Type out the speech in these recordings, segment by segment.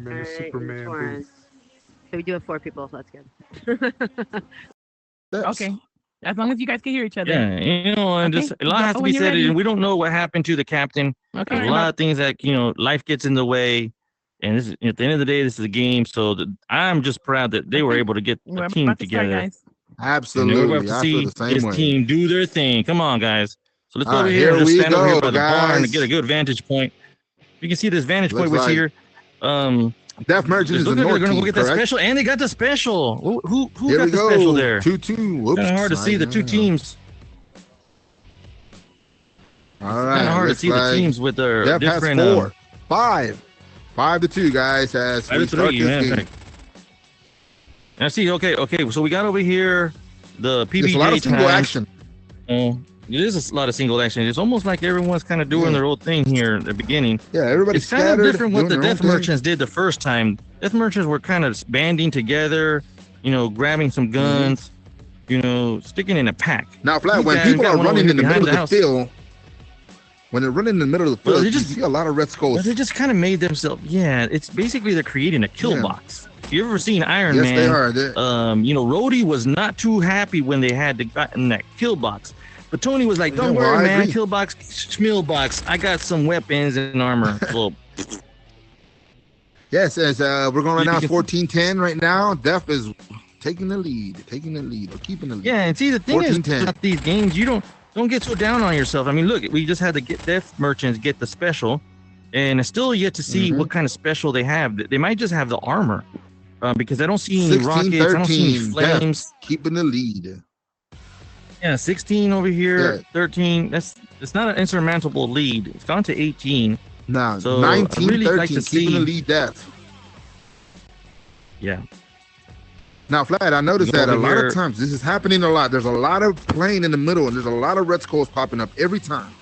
I'm in the Alright, in the Superman Torrens. booth. So we do have 4 people, so that's good. Okay. As long as you guys can hear each other. Yeah, and Okay, just a lot go has to when be you're said, ready. and we don't know what happened to the captain. Okay. There's a lot of things that life gets in the way, and this, at the end of the day, this is a game. So I'm just proud that they were able to get We're a team about to start, together. guys. And we're Absolutely. about to I feel see the same this way. team do their thing. Come on, guys. So let's go All over right, here and here just we stand over here go, by the barn and guys. get a good vantage point. You can see this vantage Looks point was like here. Death Merchant is Look the like they're North gonna team, go get that correct? special, and they got the special. Who Here got we the go. special there? 2-2. Whoops. Kind of hard to see the two teams. All Kind right. of hard to looks see the like teams with their Death has different. 4. 5. 5-2, guys, as we start 5-3, this man. game. And I see. Okay. So we got over here the PBJ There's a lot of single Thyme. action. It is a lot of single action. It's almost like everyone's kind of doing their own thing here at the beginning. Yeah, everybody's It's kind of scattered, different what the doing their own Death thing. Merchants did the first time. Death Merchants were kind of banding together, grabbing some guns, sticking in a pack. Now, Flat, These when guys people got are one over running in here the middle of behind the the field, when they're running in the middle of the Well, field, they you just- see a lot of Red But Skulls. they just kind of made themselves. Yeah, it's basically they're creating a kill Yeah. box. You ever seen Iron Yes, Man? they are. Rhodey was not too happy when they had to got in that kill box. But Tony was like, "Don't Yeah, well, worry, I man. agree. Kill box, schmill box. I got some weapons and armor." Well, Yes, as we're going right You now, can- 14-10 right now. Death is taking the lead, or keeping the lead. yeah, and see the thing is 14-10. about these games, you don't get so down on yourself. I mean, look, we just had to get Death Merchants get the special, and it's still yet to see what kind of special they have. They might just have the armor, because I don't see any rockets. I don't see any 16-13. flames. Death keeping the lead. Yeah, 16 over here, Yeah. 13. It's not an insurmountable lead. It's gone to 18. Now, So, I'd really 19-13, like to keeping the see- lead. Death. Yeah. Now, Flat, I noticed Go that a over lot here. of times this is happening a lot. There's a lot of playing in the middle, and there's a lot of Red Skulls popping up every time.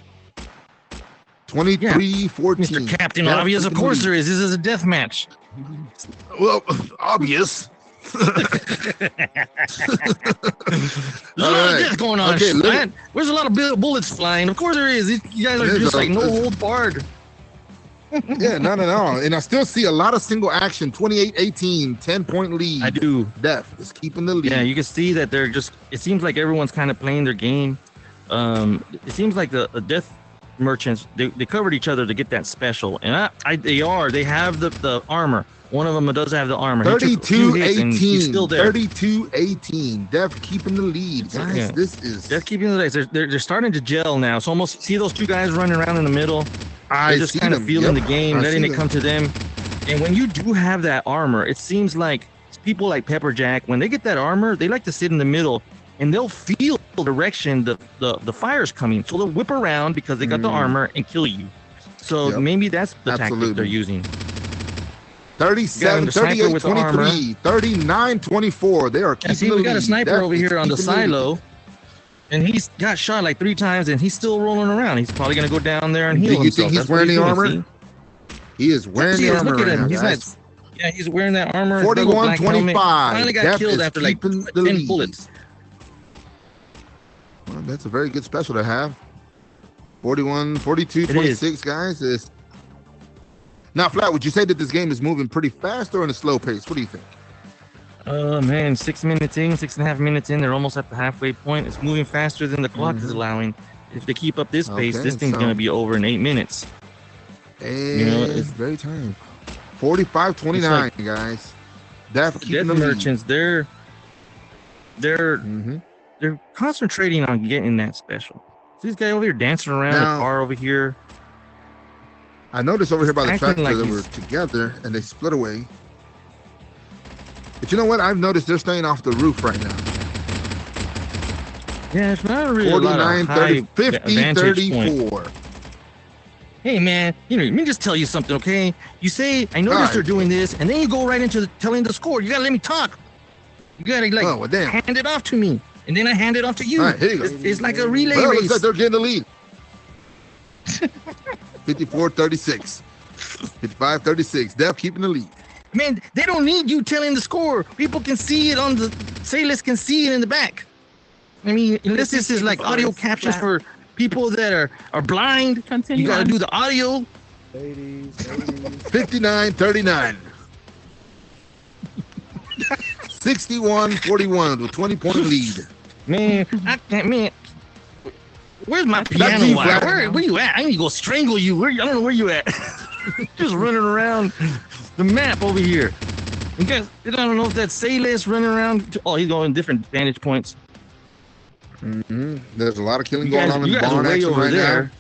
23-14. Mr. Captain Death Obvious, of keeping the course lead. there is. This is a death match. Well, obvious. There's a lot of death going on. Okay, man. There's a lot of bullets flying. Of course there is. You guys are There's just a- like no hold barred. Yeah, not at all. And I still see a lot of single action. 28-18, 10-point lead. I do. Death is keeping the lead. Yeah, you can see that they're just. It seems like everyone's kind of playing their game. It seems like the Death Merchants they covered each other to get that special, and they have the armor. One of them does have the armor. He took a few hits and he's 32-18. still there. 32-18. Death keeping the lead. Guys, Yeah. this is. They're keeping the legs. They're starting to gel now. So almost see those two guys running around in the middle. I They're just see kind of them. feeling Yep, the game, I letting see it them. come to them. And when you do have that armor, it seems like people like Pepperjack, when they get that armor, they like to sit in the middle and they'll feel the direction the fire's coming. So they'll whip around because they got the armor and kill you. So Yep. maybe that's the tactic Absolutely. they're using. 37, the sniper with the 38-23, 39-24. They are keeping And see, the we got a lead. sniper Death over is here on the keeping lead. silo. And he's got shot like 3 times and he's still rolling around. He's probably going to go down there and Do heal you himself. think he's That's what wearing the doing, armor? see? He is wearing He the is. armor Look at right him. now, He's guys. Yeah, he's wearing that armor. his little black helmet. 41-25. Finally got Death killed is after like keeping 10 the lead. bullets. Well, that's a very good special to have. 41, 42, It 26, guys. Now, Flat, would you say that this game is moving pretty fast or in a slow pace? What do you think? Oh man, 6 minutes in, 6.5 minutes in, they're almost at the halfway point. It's moving faster than the clock is allowing. If they keep up this pace, Okay, this thing's so- gonna be over in 8 minutes. And it's- very time. 45-29, guys. Death The keeping Death the lead. Merchants, they're Mhm. concentrating on getting that special. See this guy over here dancing around Now- the car over here. I noticed over here by the Acting tractor like that he's- were together and they split away. But you know what? I've noticed they're staying off the roof right now. Yeah, it's not really a lot 49, of 30, high 50, vantage point. 34. Hey man, let me just tell you something, okay? You say, I noticed Alright. they're doing this, and then you go right into telling the score. You gotta let me talk. You gotta like Oh, well, damn. hand it off to me, and then I hand it off to you. All right, here you go. It's like a relay Well, looks race. like they're getting the lead. 54-36. 55-36. Death keeping the lead. Man, they don't need you telling the score. People can see it on the sailors can see it in the back. I mean, unless this is like audio captions for people that are blind, Continue you gotta on. do the audio. 80s. 59-39. 61-41 with 20-point lead. Man, I can't, man. Where's my piano you, wire? Vlad. Where you at? I need to go strangle you. I don't know where you at. Just running around the map over here. You guys, I don't know if that's Sayles running around. Oh, he's going different vantage points. There's a lot of killing You going guys, on in you the guys are barn way action over right there. now.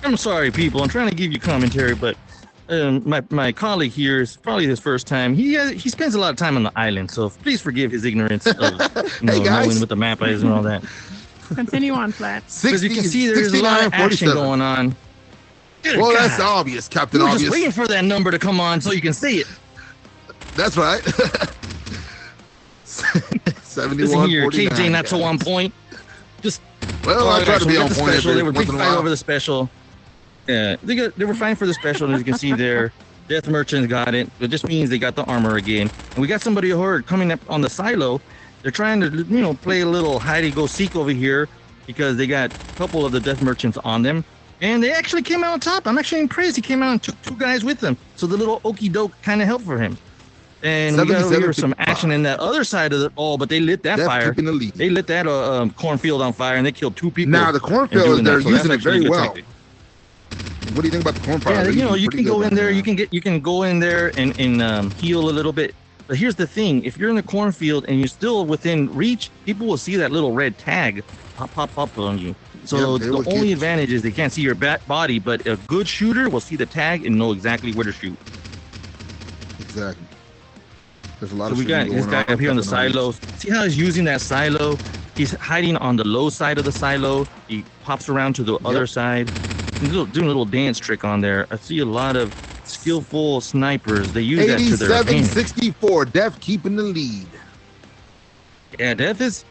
I'm sorry, people. I'm trying to give you commentary, but my colleague here is probably his first time. He spends a lot of time on the island, so please forgive his ignorance of Hey, guys. knowing what the map is and all that. Continue on, Flat. As you can see, there's a lot of action 69-47. going on. Good Well, God. that's obvious, Captain We're Obvious. just waiting for that number to come on so you can see it. That's right. 71-49. Listen here, KJ not guys. so on point. Well, I try to be on the point special. They every were once big in a fight while. over the special. Yeah, they were fighting for the special, as you can see there. Death Merchants got it. It just means they got the armor again. And we got somebody hurt coming up on the silo. They're trying to, play a little hide-and-go-seek over here because they got a couple of the Death Merchants on them. And they actually came out on top. I'm actually impressed. He came out and took two guys with him. So the little okey doke kind of helped for him. And we got over here some action in that other side of the but they lit that Death fire. keeping the lead. They lit that cornfield on fire and they killed two people. Now the in cornfield, doing they're that, so using that's it very actually a good well. tactic. What do you think about the cornfield? Yeah, They're you using can pretty go good in there. right now. You can go in there and heal a little bit. But here's the thing: if you're in the cornfield and you're still within reach, people will see that little red tag pop on you. So Yep, they will the only get- advantage is they can't see your body, but a good shooter will see the tag and know exactly where to shoot. Exactly. There's a lot So of we got shooting this going guy up here on the Captain silo. Obvious. See how he's using that silo? He's hiding on the low side of the silo. He pops around to the other side. He's doing a little dance trick on there. I see a lot of skillful snipers. They use that to their advantage. 87-64. Death keeping the lead. Yeah, Death has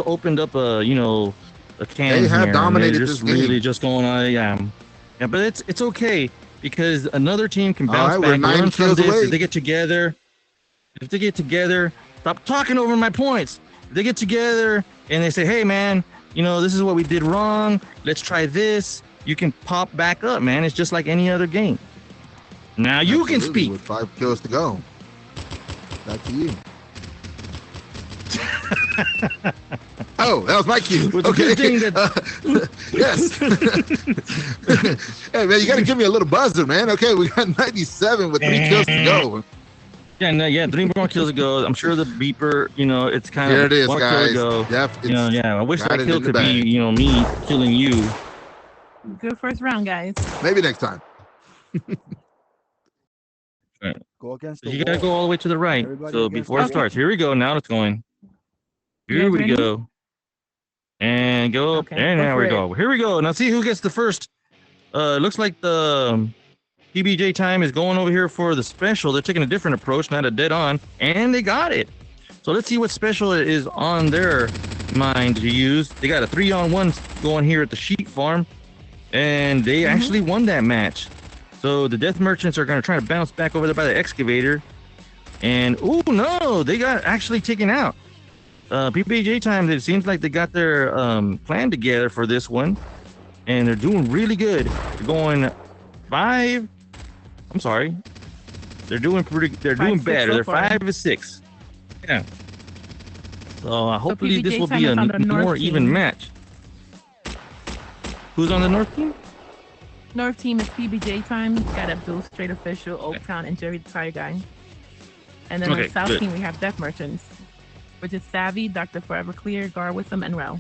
opened up a can. They have here, dominated and they're just this game. really just going on. Yeah, but it's okay because another team can All bounce right, we're back. 9 Learn from kills this. away. If they get together, stop talking over my points. If they get together and they say, "Hey, man, this is what we did wrong. Let's try this." You can pop back up, man. It's just like any other game. Now you can Absolutely, speak. with 5 kills to go. Back to you. Oh, that was my cue. With the Okay. good thing that- Yes. Hey, man, you got to give me a little buzzer, man. Okay, we got 97 with 3 kills to go. Yeah, 3 more kills ago. I'm sure the beeper, it's kind Here of it is, 1 kill guys. ago. Def, I wish got that it kill in the could be, bag. me killing you. Good first round, guys. Maybe next time. Go against the You gotta go all the way to the right. Everybody So against before it the starts, here we go. Now it's going. You Here guys we ready? go. And go up. Okay, And go there for we it. go. Here we go. Now see who gets the first. Looks like the PBJ Thyme is going over here for the special. They're taking a different approach, not a dead on, and they got it. So let's see what special is on their mind to use. They got a 3-on-1 going here at the sheep farm, and they actually won that match. So the Death Merchants are going to try to bounce back over there by the excavator. And, oh, no, they got actually taken out. PBJ Thyme, it seems like they got their plan together for this one. And they're doing really good. They're going 5. I'm sorry. They're doing doing 5-6 better. so They're far. 5-6. Yeah. So hopefully this PBJ will Thyme be a is on the North more even team. match. Who's on the North team? North team is PBJ Thyme. Got Abdul, Straight Official, Oaktown, and Jerry the Tire Guy. And then on Okay, the South good. team, we have Death Merchants, which is Savvy, Dr. Forever Clear, Gar Witham, and Rel.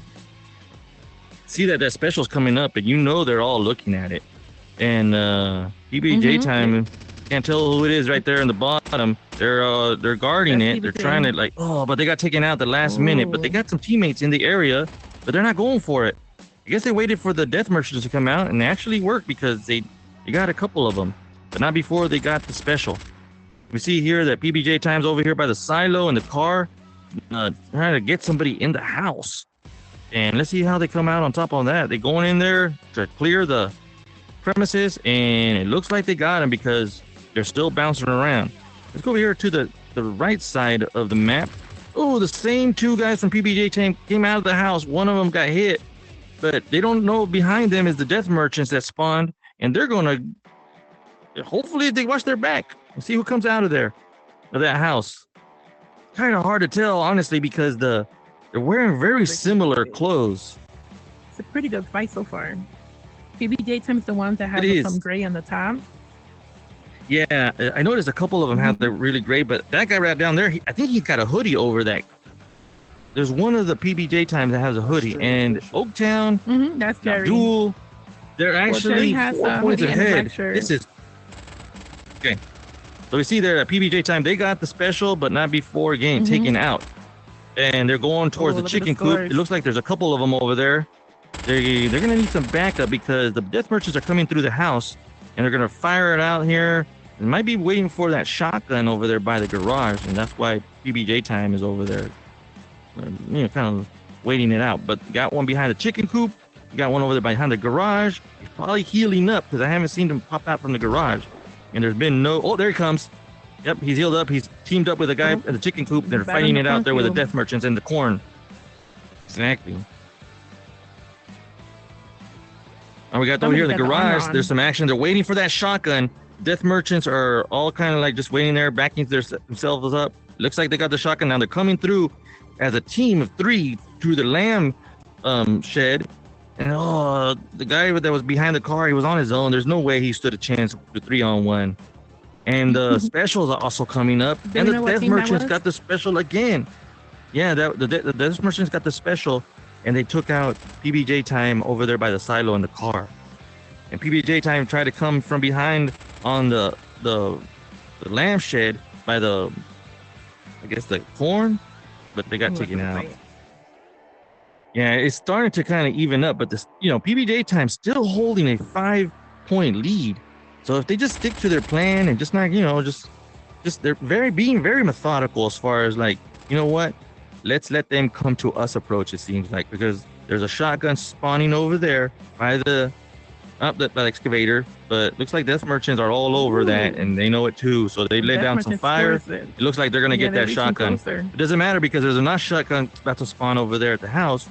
See that special's coming up, and they're all looking at it. And PBJ Mhm. Thyme, can't tell who it is right there in the bottom. They're guarding That's it. They're PBJ. trying to but they got taken out the last minute. But they got some teammates in the area, but they're not going for it. I guess they waited for the Death Merchants to come out, and they actually worked because they got a couple of them, but not before they got the special. We see here that PBJ Thyme's over here by the silo in the car, trying to get somebody in the house. And let's see how they come out on top of that. They're going in there to clear the premises, and it looks like they got him because they're still bouncing around. Let's go over here to the right side of the map. Oh, the same 2 guys from PBJ Thyme came out of the house. One of them got hit, but they don't know behind them is the Death Merchants that spawned, and they're going to hopefully they watch their back and see who comes out of there, of that house. kind of hard to tell, honestly, because they're wearing very similar clothes. It's a pretty good fight so far. PBJ Thyme is the one that It has is. some gray on the top. Yeah, I noticed a couple of them have the really gray, but that guy right down there, I think he's got a hoodie over that. There's one of the PBJ Thymes that has a hoodie, and Oaktown, That's Jerry. Abdul, they're actually Jerry has 4 a points hoodie and a ahead. black shirt. This is okay. So we see there at PBJ Thyme, they got the special, but not before getting taken out. And they're going towards the look at the chicken coop. scores. It looks like there's a couple of them over there. They're gonna need some backup because the death merchants are coming through the house, and they're gonna fire it out here. They might be waiting for that shotgun over there by the garage, and that's why PBJ Thyme is over there, kind of waiting it out. But got one behind the chicken coop. You got one over there behind the garage. He's probably healing up because I haven't seen him pop out from the garage. And there's been no. Oh, there he comes. Yep, he's healed up. He's teamed up with a guy at the chicken coop. They're Back fighting in the it out there with the cornfield. death merchants and the corn. Exactly. And we got over here in the Somebody's got the armor garage. on. There's some action. They're waiting for that shotgun. Death merchants are all kind of like just waiting there, backing themselves up. Looks like they got the shotgun now. They're coming through as a team of 3 through the lamb shed. And the guy that was behind the car, he was on his own. There's no way he stood a chance with 3-on-1. And the specials are also coming up. Do And we the know what death team that merchants was? got the special again. Yeah, the death merchants got the special, and they took out PBJ Thyme over there by the silo in the car. And PBJ Thyme tried to come from behind on the lamb shed by the, I guess, the corn, but they got taken out. Yeah, it's starting to kind of even up, but this, PBJ Thyme still holding a 5-point lead. So if they just stick to their plan and just not, just they're being very methodical as far as like, you know what, let's let them come to us approach. It seems like, because there's a shotgun spawning over there by the excavator, but looks like death merchants are all over that, and they know it too. So they let down some fire. It looks like they're gonna get that shotgun. It doesn't matter because there's enough shotgun about to spawn over there at the house,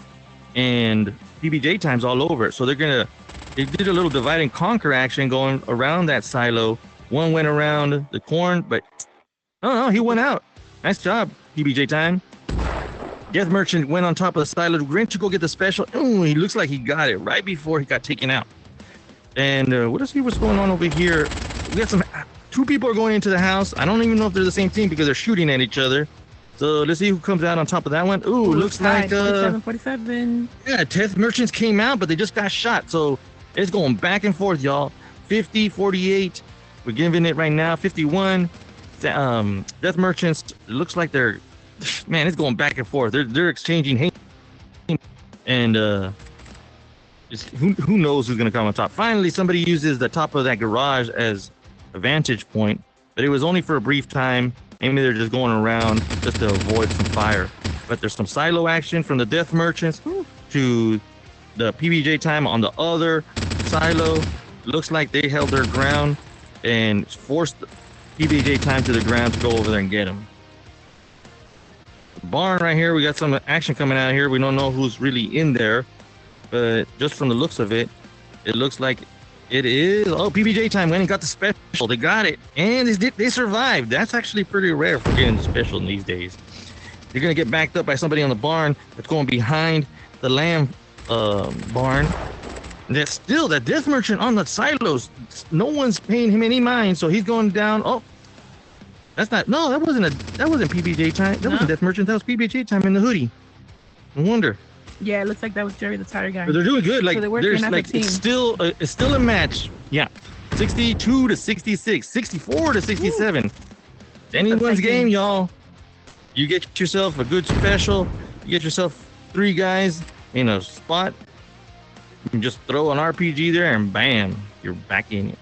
and PBJ Thyme's all over it. So they did a little divide and conquer action going around that silo. One went around the corn, but no, he went out. Nice job, PBJ Thyme. Death merchant went on top of the silo. Went to go get the special. Ooh, he looks like he got it right before he got taken out. And let's see what's going on over here. We got 2 people are going into the house. I don't even know if they're the same team because they're shooting at each other. So let's see who comes out on top of that one. Ooh, looks like 47. yeah, death merchants came out, but they just got shot. So it's going back and forth, y'all. 50, 48. We're giving it right now. 51. Death merchants. It looks like they're, man, it's going back and forth. They're exchanging hate, and who knows who's gonna come on top. Finally, somebody uses the top of that garage as a vantage point, but it was only for a brief time. Maybe they're just going around just to avoid some fire. But there's some silo action from the death merchants to the PBJ Thyme on the other silo. Looks like they held their ground and forced PBJ Thyme to the ground to go over there and get him. Barn right here, we got some action coming out here. We don't know who's really in there, but just from the looks of it, it looks like it is. Oh, PBJ Thyme went and got the special. They got it, and they survived. That's actually pretty rare for getting the special in these days. They're gonna get backed up by somebody on the barn that's going behind the lamb barn. And that's still that death merchant on the silos. No one's paying him any mind, so he's going down. Oh, that's not. No, that wasn't PBJ Thyme. That wasn't death merchant. That was PBJ Thyme in the hoodie. No wonder. Yeah, it looks like that was Jerry the tire guy. But they're doing good. Like So they're working there's as a like team. it's still a match. Yeah, 62 to 66, 64 to 67. It's anyone's game, y'all. You get yourself a good special. You get yourself 3 guys in a spot. You can just throw an RPG there, and bam, you're back in it.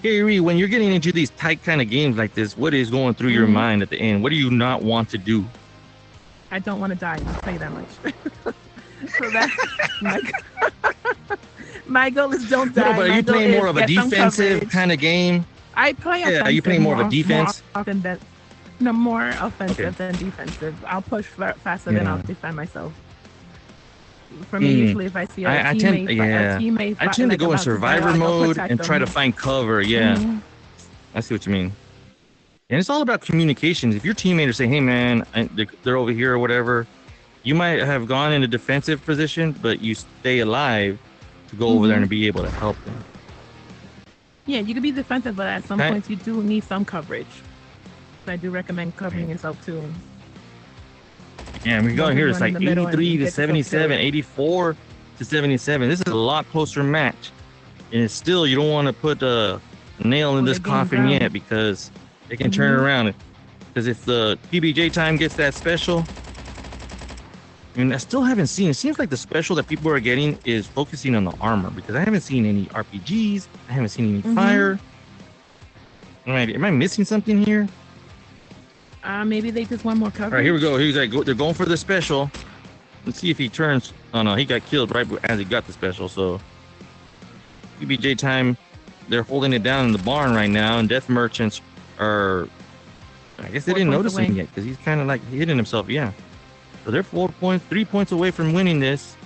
Hey, Ree, when you're getting into these tight kind of games like this, what is going through your mind at the end? What do you not want to do? I don't want to die. I'll tell you that much. So that's my goal is don't die. No, but are you playing more of a defensive kind of game? I play offensive. Are you playing more of a defense? More offensive than defensive. I'll push faster than I'll defend myself. For me, usually if I see a teammate, I tend to go in survivor mode and try to find cover. Yeah, I see what you mean. And it's all about communications. If your teammates say, "Hey, man, they're over here" or whatever, you might have gone in a defensive position, but you stay alive to go over there and be able to help them. Yeah, you can be defensive, but at some points you do need some coverage. So I do recommend covering yourself too. Yeah, we go here. It's like 83 to 77, 84 to 77. This is a lot closer match, and it's still, you don't want to put a nail in this coffin yet, because they can turn around. Because if the PBJ Thyme gets that special, I mean, I still haven't seen. It seems like the special that people are getting is focusing on the armor, because I haven't seen any RPGs. I haven't seen any fire. Am I missing something here? Maybe they just want more coverage. All right, here we go. He's like, they're going for the special. Let's see if he turns. Oh no, he got killed right as he got the special. So PBJ Thyme, they're holding it down in the barn right now, and Death Merchants are, I guess they didn't notice him yet, because he's kind of like hitting himself. Yeah. So they're 3 points away from winning this.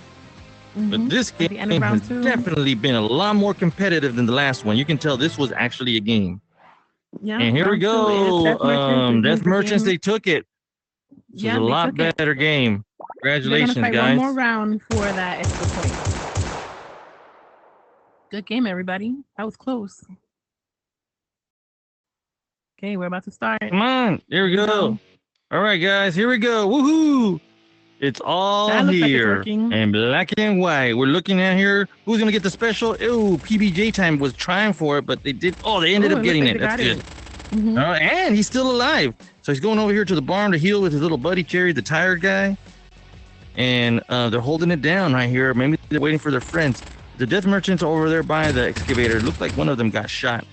But this game has definitely been a lot more competitive than the last one. You can tell this was actually a game. Yeah. And here we go. Death Merchants, they took it. This is a lot better game. Congratulations, guys. One more round for that extra point. Good game, everybody. That was close. Okay, we're about to start. Come on. Here we go. All right, guys. Here we go. Woohoo! It's all here in black and white. We're looking at here. Who's gonna get the special? Ew, PBJ Thyme was trying for it, but they did. Oh, they ended up getting it. That's good. And he's still alive. So he's going over here to the barn to heal with his little buddy Cherry, the tired guy. And they're holding it down right here. Maybe they're waiting for their friends. The Death Merchants are over there by the excavator. Looks like one of them got shot.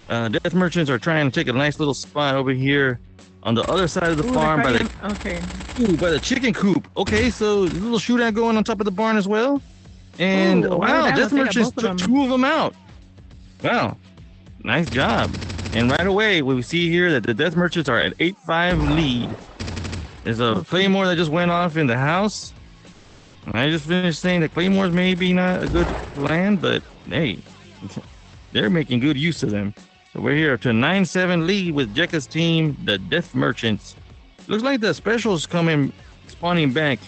Death Merchants are trying to take a nice little spot over here on the other side of the farm by the chicken coop. Okay, so there's a little shootout going on top of the barn as well. And wow, Death Merchants took 2 of them out. Wow, nice job. And right away, we see here that the Death Merchants are at 8-5 lead. There's a Claymore that just went off in the house. I just finished saying that Claymores may be not a good plan, but hey, they're making good use of them. So we're here to 9-7 lead with Jekka's team, the Death Merchants. Looks like the specials spawning back.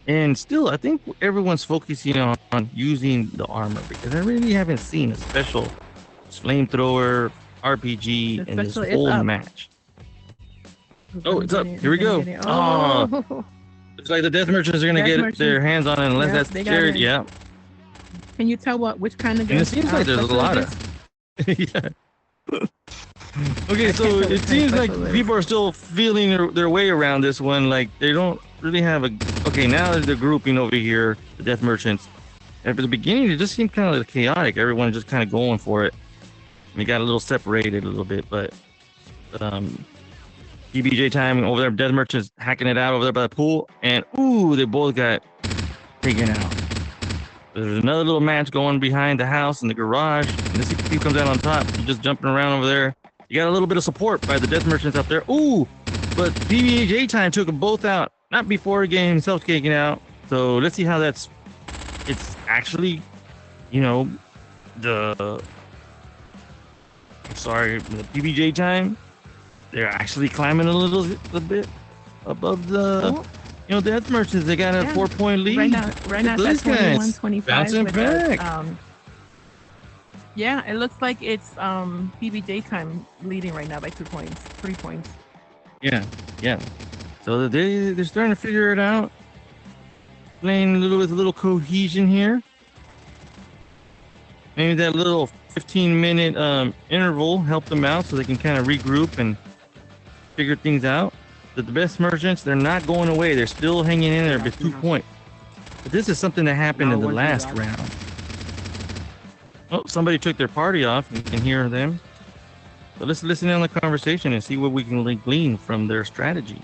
And still, I think everyone's focusing on using the armor, because I really haven't seen a special flamethrower RPG in this whole match. Oh, it's up. Here we go. Oh, it's like the Death Merchants are going to get their hands on it unless that's scared. Yeah. Can you tell which kind of gun? And it seems like there's a lot of... yeah. Okay, so it seems like people are still feeling their way around this one. Like, they don't really have a... Okay, now they're grouping over here, the Death Merchants. At the beginning, it just seemed kind of chaotic. Everyone just kind of going for it. We got a little separated a little bit, but PBJ Thyme over there, Death Merchants hacking it out over there by the pool, and ooh, they both got taken out. There's another little match going behind the house in the garage, and this team comes out on top. He's just jumping around over there. You got a little bit of support by the Death Merchants up there. Ooh, but PBJ Thyme took them both out, not before the game himself taking out. So let's see how it's actually, the PBJ Thyme, they're actually climbing a little bit above the Death Merchants. They got a 4-point lead. Right now it's 21-25. Bouncing back. Yeah, it looks like it's PBJ Thyme leading right now by 3 points. Yeah. So they're starting to figure it out. Playing with a little cohesion here. Maybe that little 15-minute interval helped them out so they can kind of regroup and figure things out. But the Death Merchants, they're not going away. They're still hanging in there with 2 points. But this is something that happened in the last round. Oh, somebody took their party off. You can hear them. So let's listen in on the conversation and see what we can glean from their strategy.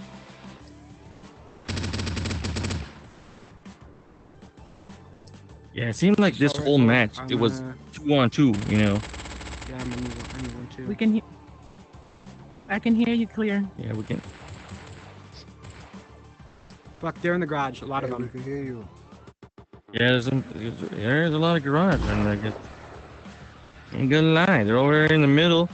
Yeah, it seemed like this whole match, it was 2-on-2, Yeah, I'm gonna move on too. I can hear you clear. Yeah, we can. Fuck, they're in the garage. A lot of them. We can hear you. Yeah, there's a lot of garage, and I guess ain't gonna lie, they're over there in the middle.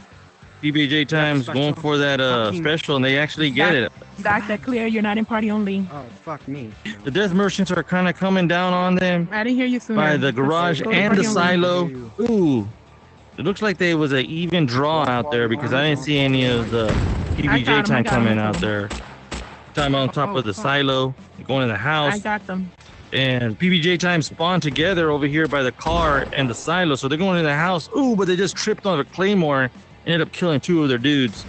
PBJ Thyme's going for that special, and they actually get it. Doctor Clear, you're not in party only. Oh, fuck me. The death merchants are kind of coming down on them I didn't hear you sooner. by the garage Go to and the party only. silo. Ooh, it looks like there was an even draw out there because I didn't see any of the PBJ Thyme coming out there. Time on top of the silo, going to the house. I got them. And PBJ Thyme spawned together over here by the car and the silo, so they're going to the house. Ooh, but they just tripped on a claymore and ended up killing 2 of their dudes.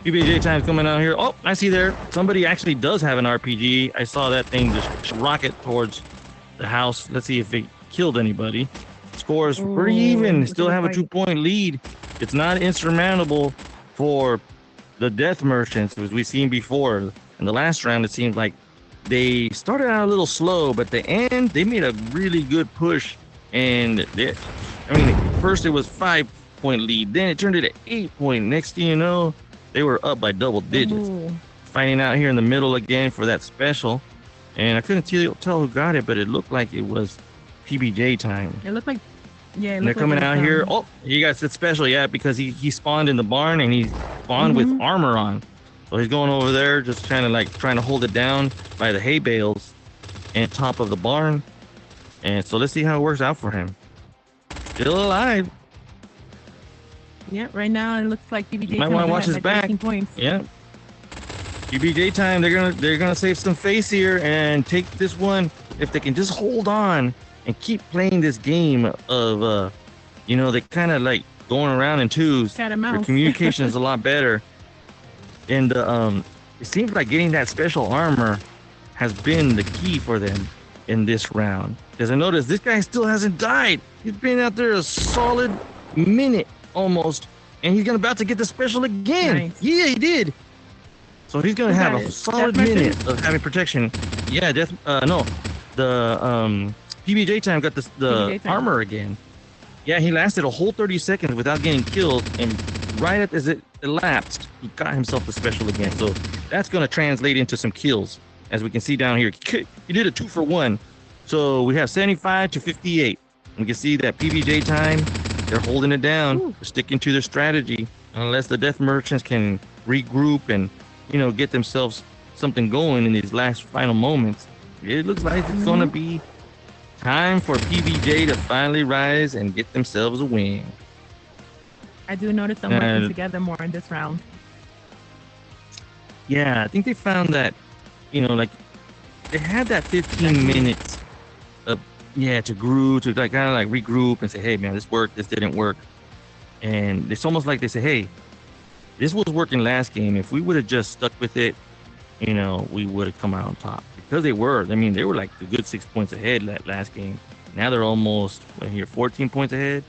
PBJ Thyme's coming out here. Oh, I see there. Somebody actually does have an RPG. I saw that thing just rocket towards the house. Let's see if it killed anybody. Scores pretty even. Still have a 2-point lead. It's not insurmountable for the death merchants, as we've seen before. In the last round, it seemed like they started out a little slow, but at the end, they made a really good push. And first it was 5-point lead. Then it turned into 8-point. Next thing you know, they were up by double digits. Ooh. Fighting out here in the middle again for that special. And I couldn't tell who got it, but it looked like it was PBJ Thyme. It looked like, yeah. And they're coming out here. Oh, he got that special, yeah, because he spawned in the barn and he spawned with armor on. So he's going over there, just trying to hold it down by the hay bales and top of the barn. And so let's see how it works out for him. Still alive. Yeah, right now it looks like PBJ Might want to watch his back. Points. Yeah. PBJ Thyme, they're gonna save some face here and take this one if they can just hold on and keep playing this game of they kind of like going around in twos. Cat and mouse. Their communication is a lot better. And it seems like getting that special armor has been the key for them in this round. Because I noticed this guy still hasn't died. He's been out there a solid minute almost, and he's about to get the special again. Nice. Yeah, he did. So he's gonna have a solid minute of having protection. Yeah, the PBJ Thyme got the armor again. Yeah, he lasted a whole 30 seconds without getting killed, and right as it elapsed, he got himself the special again. So that's gonna translate into some kills, as we can see down here. He did a 2-for-1. So we have 75 to 58. We can see that PBJ Thyme, they're holding it down. They're sticking to their strategy, unless the death merchants can regroup and get themselves something going in these last final moments. It looks like it's gonna be time for PBJ to finally rise and get themselves a win. I do notice them working together more in this round. Yeah, I think they found that, they had that 15 minutes to groove, to kind of regroup and say, hey man, this worked, this didn't work. And it's almost like they say, hey, this was working last game. If we would have just stuck with it, we would have come out on top. Because they were like a good 6 points ahead that last game. Now they're almost 14 points ahead.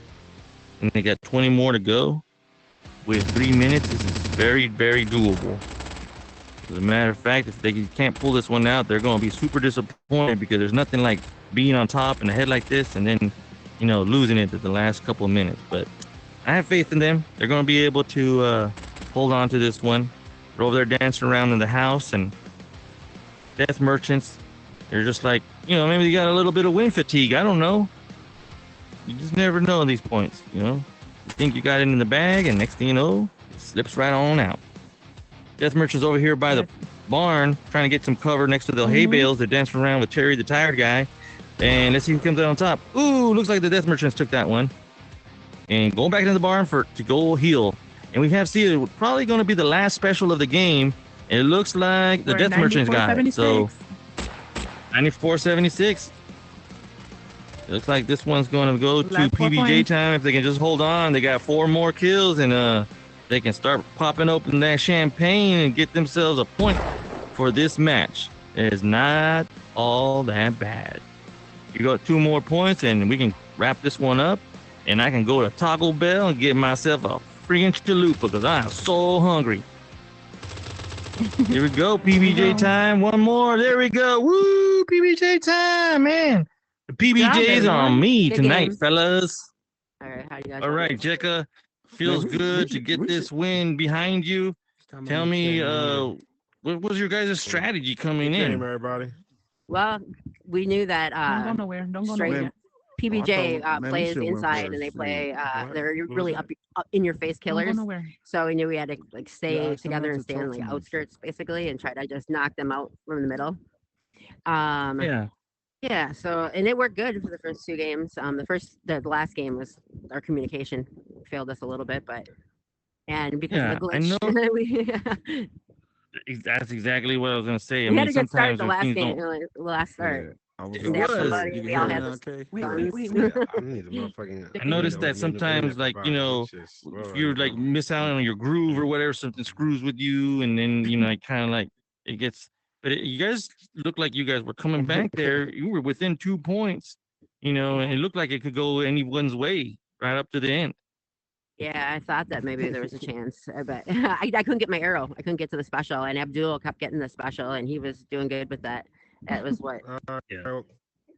And they got 20 more to go. With 3 minutes, this is very, very doable. As a matter of fact, if they can't pull this one out, they're going to be super disappointed, because there's nothing like being on top and ahead like this and then, losing it at the last couple of minutes. But I have faith in them. They're going to be able to hold on to this one. They're over there dancing around in the house, and death merchants, they're just like, maybe they got a little bit of win fatigue. I don't know. You just never know at these points, You think you got it in the bag, and next thing you know, it slips right on out. Death merchants over here by the barn, trying to get some cover next to the hay bales. They're dancing around with Terry, the tired guy. And let's see who comes out on top. Ooh, looks like the death merchants took that one. And going back into the barn to go heal. And we have seen it probably going to be the last special of the game. And it looks like the death merchants got it. So 94-76. It looks like this one's going to go to PBJ Thyme. If they can just hold on, they got 4 more kills, and they can start popping open that champagne and get themselves a point for this match. It is not all that bad. You got 2 more points, and we can wrap this one up, and I can go to Taco Bell and get myself a freaking chalupa, because I am so hungry. Here we go, PBJ Thyme. One more. There we go. Woo, PBJ Thyme, man. The PBJ's on me tonight, fellas. All right, how you guys? All right, Jekka. Feels good to get this win behind you. Tell me, what was your guys' strategy coming in? Everybody. Well, we knew that Don't go nowhere. Don't go nowhere. PBJ plays inside, and they play. They're really in your face Don't go killers. nowhere. So we knew we had to like stay ask them together not and to stay in talk like too much. outskirts basically and try to just knock them out from the middle. Yeah. Yeah, so and it worked good for the first 2 games. The last game was our communication failed us a little bit, but and because Yeah, of the I know. glitch, That's exactly what I was gonna say. I we mean, had to get started sometimes the when last things game, don't. like, the last start. Yeah, I was It Stab was. somebody, You we can all hear had me this. okay? Wait, guns. wait, wait. I need the motherfucking. I noticed that sometimes, like, you know, if you're like miss out on your groove or whatever, something screws with you, and then you know, it kind of like it gets. But you guys look like you guys were coming back there. You were within 2 points, you know, and it looked like it could go anyone's way right up to the end. Yeah, I thought that maybe there was a chance, but I couldn't get my arrow. I couldn't get to the special, and Abdul kept getting the special, and he was doing good with that. That was what Yeah. that Well,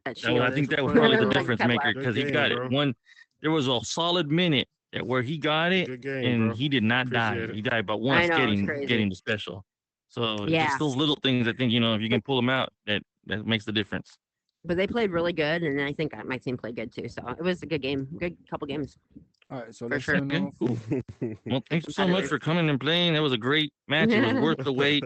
I shield think is. that was probably the Like, difference kept maker left. because he Good got game, it. bro. There was a solid minute where he got it, Good game, and bro. he did not die. Appreciate it. He died but once know, it's crazy. getting the special. So Yeah. just those little things, I think, you know, if you can pull them out, that makes the difference. But they played really good, and I think my team played good too. So it was a good game, good couple games. All right, so For let's sure. sign Okay, off. cool. Well, thanks so much for coming and playing. That was a great match. It was worth the wait.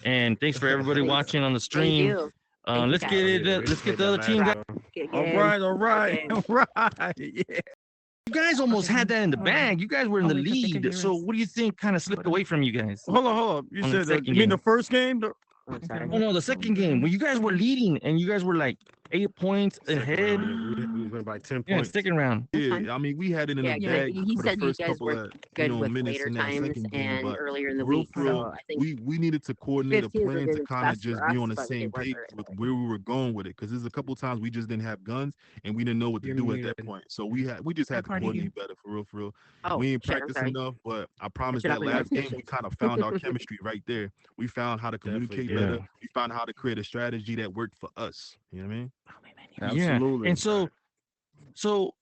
And thanks for everybody Thanks. watching on the Thank stream. you. Thank you, Let's guys. get it. Yeah, Let's we get the other played team. that Guys. last Good All game. right, all right, game. all right. Yeah. You guys almost had that in the bag. You guys were in Oh, the wait, the thicker lead. So heroes. what do you think kind of slipped away from you guys? Hold on. You On the said second you mean the game. first game? Oh, sorry. Oh no, the second game when you guys were leading and you guys were like 8 points ahead. We went by 10 Yeah, points. second round. That's fine. Yeah, I mean, we had it in Yeah, the 'cause bag. he for the said you first guys couple were of, good you know, with minutes later in that times second game, and but earlier in the for real, week. for real, So I think we needed to coordinate a 15s were plan good to as kind of best for just be us, on the but we same didn't work page very with hard. where we were going with it. Because there's a couple times we just didn't have guns and we didn't know what to You're do at that muted. point. So we just had to Party you. coordinate better, for real, for real. Oh, We ain't shit, I'm practiced sorry. enough, but I promise should that have been last game we notifications. kind of found our chemistry right there. We found how to communicate Definitely, better. yeah. We found how to create a strategy that worked for us. You know what I mean? Absolutely. Yeah. And so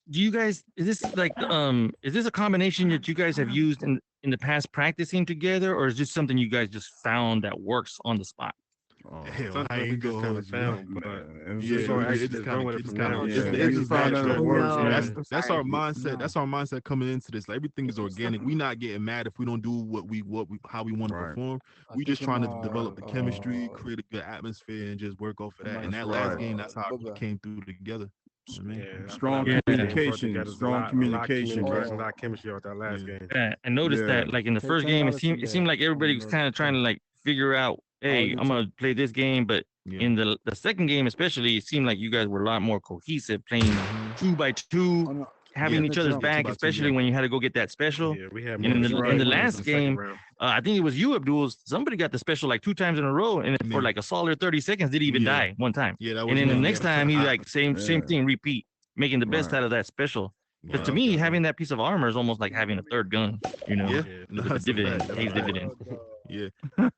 do you guys, is this a combination that you guys have used in the past practicing together, or is this something you guys just found that works on the spot? Hell, I Something we ain't just gonna kind hold of you. found, but Yeah, just gonna it actually just just kind run with of, it it's from kind now. of, Yeah, it's they just found out it natural. works, No. man. That's our Sorry. mindset. That's our mindset coming into this. Like, everything is organic. We not getting mad if we don't do what we how we want to Right. perform. We just trying to develop the chemistry, create a good atmosphere, and just work off of that. And that last game, that's how it came through together. You know what I mean? Yeah, Strong I feel like we brought communication, together strong a lot of communication, communication, right? a lot of chemistry out that last Yeah. game. Yeah, I noticed Yeah. that like in the Take first game, $10 it seemed like everybody was kind of trying to like figure out, hey, you I'm gonna play this game, but Yeah. in the second game especially, it seemed like you guys were a lot more cohesive, playing 2 by 2, having Yeah. each other's Yeah, 2 back, by 2, especially yeah. when you had to go get that special. Yeah, we had And in the more in the in last second game, round. I think it was you, Abdul. Somebody got the special like 2 times in a row, and for Yeah. like a solid 30 seconds, didn't even Yeah. die one time. Yeah, that was And then the me. next Yeah. time, he I- like same Yeah. thing, repeat, making the best Right. out of that special. Because Yeah. to me, having that piece of armor is almost like having a third gun. You know, Yeah. Yeah. No, the that's a dividend, fact. pays That's a fact. dividend. Yeah.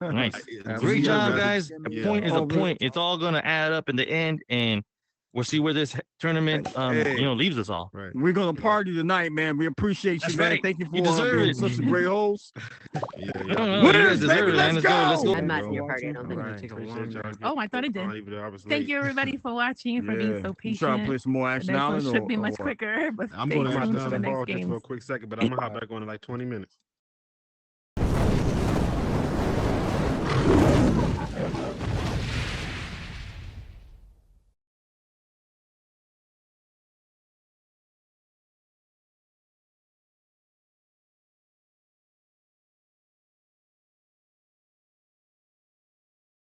Nice. It's Great just- job, yeah. guys. A Yeah. point is a Oh, man. point. It's all gonna add up in the end, and we'll see where this tournament, Hey. leaves us all. Right. We're gonna party tonight, man. We appreciate That's you, man. right. Thank you for You deserve being it. such a great host. Yeah. No, Yeah. no, you Winners, guys deserve baby, it, man. let's Let's go. Let's go. go. I'm not in your party. I don't think. Alright, appreciate y'all. Oh, I thought it did. Even though I was Thank late. you, everybody, for watching and for being so You trying to play patient. some more The Action next one Island? should be or much what? quicker, but I'm stay gonna I'm Action about tuned to for the the ball next just for a games. quick second, but I'm gonna hop back on in like 20 minutes.